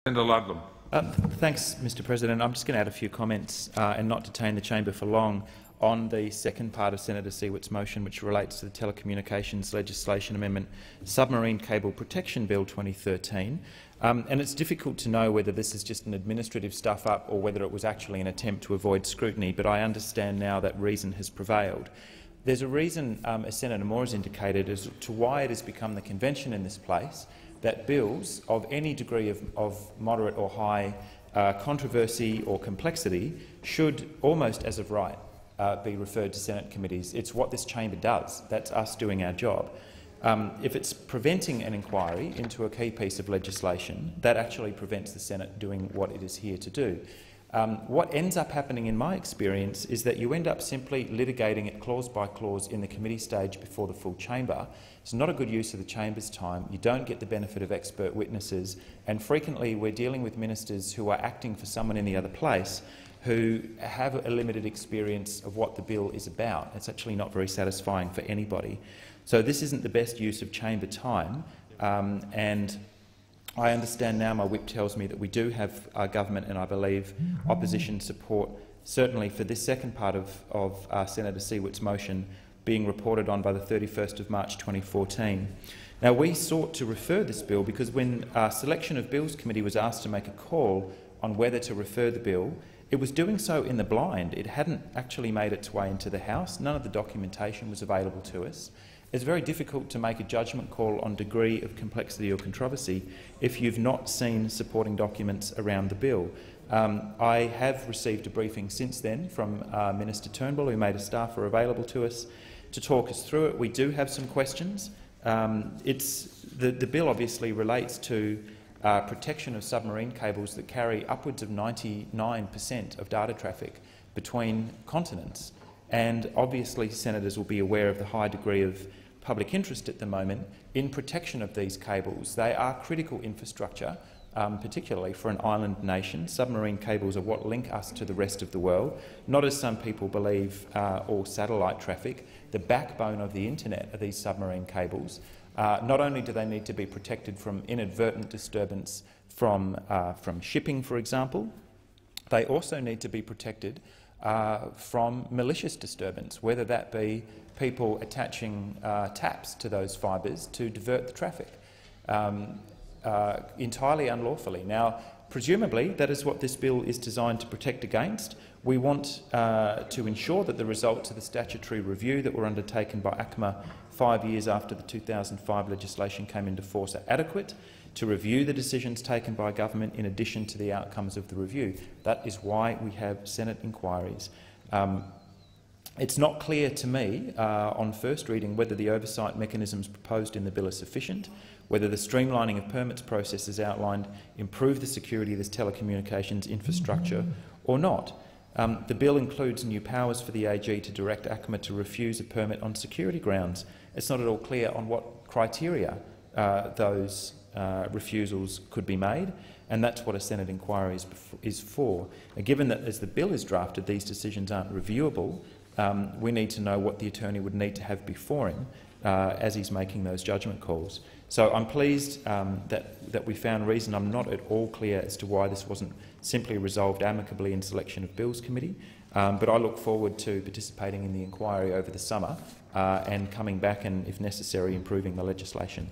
Senator Ludlam. Thanks, Mr President. I'm just going to add a few comments and not detain the chamber for long on the second part of Senator Siewit's motion, which relates to the Telecommunications Legislation Amendment Submarine Cable Protection Bill 2013. And it's difficult to know whether this is just an administrative stuff-up or whether it was actually an attempt to avoid scrutiny, but I understand now that reason has prevailed. There's a reason, as Senator Moore has indicated, as to why it has become the convention in this place that bills of any degree of moderate or high controversy or complexity should, almost as of right, be referred to Senate committees. It's what this chamber does. That's us doing our job. If it's preventing an inquiry into a key piece of legislation, that actually prevents the Senate doing what it is here to do. What ends up happening in my experience is that you end up simply litigating it clause by clause in the committee stage before the full chamber. It's not a good use of the chamber's time. You don't get the benefit of expert witnesses, and frequently we're dealing with ministers who are acting for someone in the other place who have a limited experience of what the bill is about. It's actually not very satisfying for anybody. So this isn't the best use of chamber time, and I understand now, my whip tells me that we do have government and I believe opposition support, certainly for this second part of Senator Siewit's motion being reported on by the 31st of March 2014. Now, we sought to refer this bill because when our Selection of Bills Committee was asked to make a call on whether to refer the bill, it was doing so in the blind. It hadn't actually made its way into the House. None of the documentation was available to us. It's very difficult to make a judgment call on degree of complexity or controversy if you've not seen supporting documents around the bill. I have received a briefing since then from Minister Turnbull, who made a staffer available to us to talk us through it. We do have some questions. The bill obviously relates to protection of submarine cables that carry upwards of 99% of data traffic between continents. And obviously senators will be aware of the high degree of public interest at the moment in protection of these cables. They are critical infrastructure, particularly for an island nation. Submarine cables are what link us to the rest of the world, not as some people believe, all satellite traffic. The backbone of the internet are these submarine cables. Not only do they need to be protected from inadvertent disturbance from shipping, for example, they also need to be protected from malicious disturbance, whether that be people attaching taps to those fibres to divert the traffic entirely unlawfully. Now, presumably, that is what this bill is designed to protect against. We want to ensure that the results of the statutory review that were undertaken by ACMA 5 years after the 2005 legislation came into force are adequate to review the decisions taken by government in addition to the outcomes of the review. That is why we have Senate inquiries. It's not clear to me on first reading whether the oversight mechanisms proposed in the bill are sufficient, whether the streamlining of permits processes outlined improve the security of this telecommunications infrastructure or not. The bill includes new powers for the AG to direct ACMA to refuse a permit on security grounds. It's not at all clear on what criteria those refusals could be made, and that's what a Senate inquiry is for. And given that, as the bill is drafted, these decisions aren't reviewable, we need to know what the attorney would need to have before him as he's making those judgment calls. So I'm pleased that we found reason. I'm not at all clear as to why this wasn't simply resolved amicably in Selection of Bills Committee, but I look forward to participating in the inquiry over the summer and coming back and, if necessary, improving the legislation.